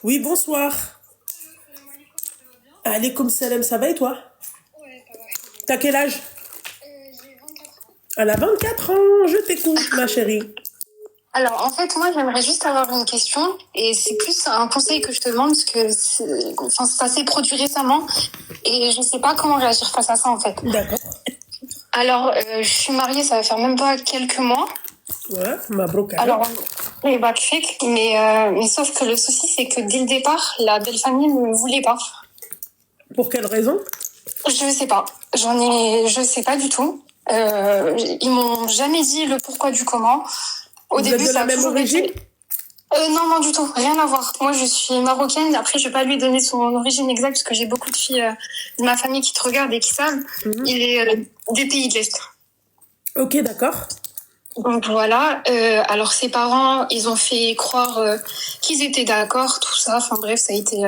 Oui, bonsoir. Alaykoum salam, ça va et toi? Ouais, ça va. T'as quel âge? J'ai 24 ans. Elle a 24 ans, je t'écoute, ma chérie. Alors, en fait, moi, j'aimerais juste avoir une question, et c'est plus un conseil que je te demande, parce que ça s'est produit récemment, et je sais pas comment réagir face à ça, en fait. D'accord. Alors, je suis mariée, ça va faire même pas quelques mois. Ouais, Mabrouk. Alors, les bacs fake, mais sauf que le souci, c'est que dès le départ, la belle famille ne voulait pas. Pour quelle raison? Je sais pas. Je sais pas du tout. Ils m'ont jamais dit le pourquoi du comment. Au Vous début, êtes de ça la a même toujours origine? été... Non, du tout, rien à voir. Moi, je suis marocaine. Après, je vais pas lui donner son origine exacte parce que j'ai beaucoup de filles de ma famille qui te regardent et qui savent. Il est des pays de l'Est. Ok, d'accord. Donc voilà. Alors ses parents, ils ont fait croire qu'ils étaient d'accord, tout ça. Enfin bref, ça a été.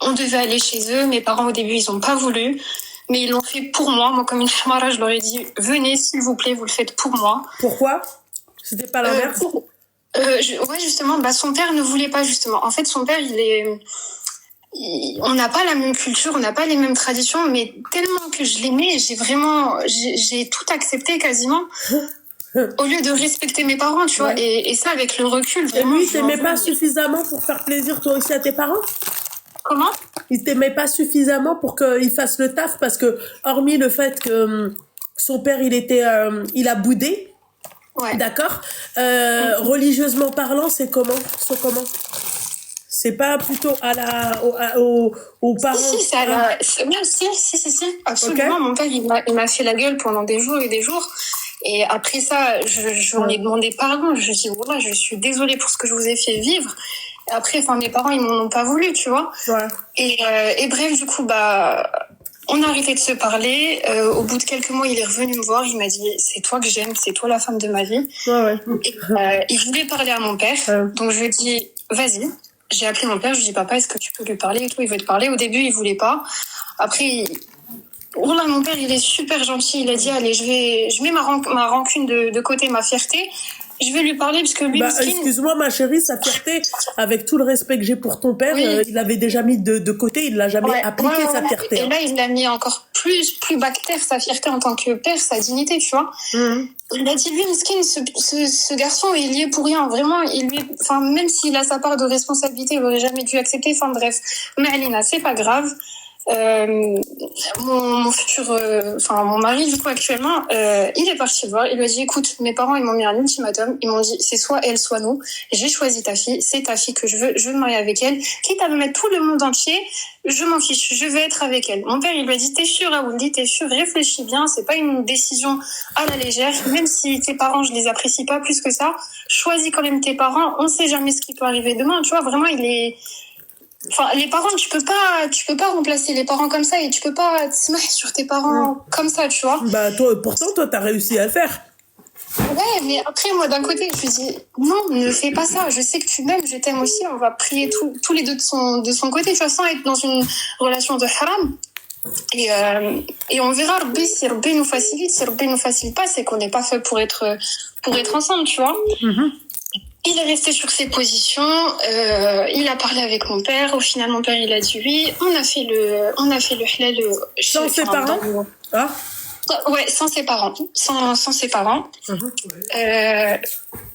On devait aller chez eux. Mes parents au début, ils ont pas voulu, mais ils l'ont fait pour moi. Moi, comme une chamara, je leur ai dit venez, s'il vous plaît, vous le faites pour moi. Pourquoi? C'était pas l'inverse? Ouais, justement, son père ne voulait pas, justement. En fait, son père, on n'a pas la même culture, on n'a pas les mêmes traditions, mais tellement que je l'aimais, j'ai tout accepté quasiment, au lieu de respecter mes parents, tu vois, et ça, avec le recul, Et vraiment. lui, il t'aimait pas suffisamment pour faire plaisir toi aussi à tes parents? Comment? Il t'aimait pas suffisamment pour qu'il fasse le taf, parce que, hormis le fait que son père, il a boudé. Ouais. D'accord. Religieusement parlant, c'est comment? C'est pas plutôt aux parents? Si, c'est à la... Si, absolument. Okay. Mon père, il m'a fait la gueule pendant des jours et des jours. Et après ça, je lui ai demandé pardon. Je lui ai dit, voilà, je suis désolée pour ce que je vous ai fait vivre. Et après, mes parents, ils m'en ont pas voulu, tu vois. Ouais. Et bref, du coup, on a arrêté de se parler. Au bout de quelques mois, il est revenu me voir. Il m'a dit, c'est toi que j'aime, c'est toi la femme de ma vie. Ouais. Et, il voulait parler à mon père. Donc, je lui ai dit, vas-y. J'ai appelé mon père. Je lui ai dit, papa, est-ce que tu peux lui parler et tout? Il veut te parler. Au début, il voulait pas. Après, mon père, il est super gentil. Il a dit, allez, je mets ma rancune de côté, ma fierté. Je vais lui parler parce que lui, excuse-moi, ma chérie, sa fierté, avec tout le respect que j'ai pour ton père, oui. Il avait déjà mis de côté, il l'a jamais appliqué, sa fierté. Et là, il l'a mis encore plus bactère, sa fierté en tant que père, sa dignité, tu vois. Il a dit, lui, Miskin, ce garçon, il y est pour rien. Vraiment, même s'il a sa part de responsabilité, il aurait jamais dû accepter. Enfin, bref. Mais Alina, c'est pas grave. Mon futur, mon mari, du coup, actuellement, il est parti le voir. Il lui a dit, écoute, mes parents, ils m'ont mis un ultimatum. Ils m'ont dit, c'est soit elle, soit nous. J'ai choisi ta fille. C'est ta fille que je veux me marier avec elle. Quitte à me mettre tout le monde entier, je m'en fiche. Je vais être avec elle. Mon père, il lui a dit, t'es sûr, Raouli, t'es sûr, réfléchis bien. C'est pas une décision à la légère. Même si tes parents, je les apprécie pas plus que ça, choisis quand même tes parents. On sait jamais ce qui peut arriver demain. Tu vois, vraiment, les parents, tu peux pas remplacer les parents comme ça et tu peux pas te mettre sur tes parents comme ça, tu vois. Pourtant, t'as réussi à le faire. Ouais, mais après, moi, d'un côté, je me dis, non, ne fais pas ça. Je sais que tu m'aimes, je t'aime aussi. On va prier tous les deux de son côté, tu vois, sans être dans une relation de haram. Et on verra, si Rabbi nous facilite, si Rabbi nous facilite pas, c'est qu'on n'est pas fait pour être ensemble, tu vois. Il est resté sur ses positions, il a parlé avec mon père. Au final, mon père, il a dit oui. On a fait le halal. Sans ses parents? Ouais, sans ses parents. Sans ses parents.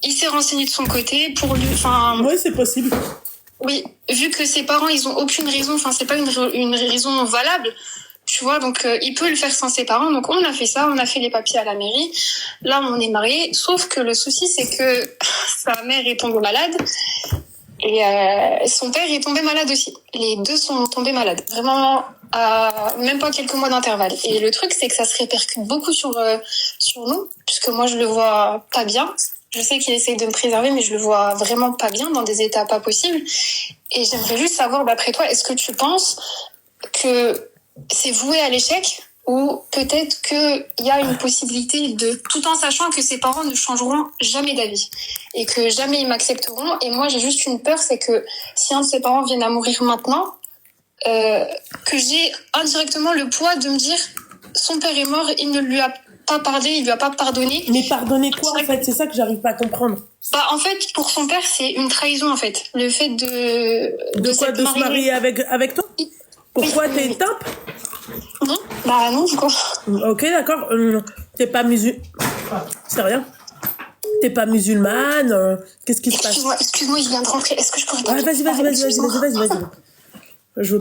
Il s'est renseigné de son côté pour lui. Oui, c'est possible. Oui, vu que ses parents, ils ont aucune raison. C'est pas une raison valable. Tu vois, donc il peut le faire sans ses parents. Donc on a fait ça, on a fait les papiers à la mairie. Là, on est mariés. Sauf que le souci, c'est que sa mère est tombée malade et son père est tombé malade aussi. Les deux sont tombés malades. Vraiment, même pas quelques mois d'intervalle. Et le truc, c'est que ça se répercute beaucoup sur nous, puisque moi, je le vois pas bien. Je sais qu'il essaye de me préserver, mais je le vois vraiment pas bien, dans des états pas possibles. Et j'aimerais juste savoir, d'après toi, est-ce que tu penses que c'est voué à l'échec ou peut-être qu'il y a une possibilité tout en sachant que ses parents ne changeront jamais d'avis et que jamais ils m'accepteront. Et moi, j'ai juste une peur, c'est que si un de ses parents vient à mourir maintenant, que j'ai indirectement le poids de me dire son père est mort, il ne lui a pas pardonné, il lui a pas pardonné. Mais pardonner quoi, en fait? C'est ça que j'arrive pas à comprendre. Bah, en fait, pour son père, c'est une trahison, en fait. Le fait De quoi? De se marier avec toi? Pourquoi? T'es une tempe? Non, bah non, du coup. Ok, d'accord. T'es pas c'est rien. T'es pas musulmane. Qu'est-ce qui se passe? Excuse-moi, il vient de rentrer. Est-ce que je pourrais pas... Vas-y. Je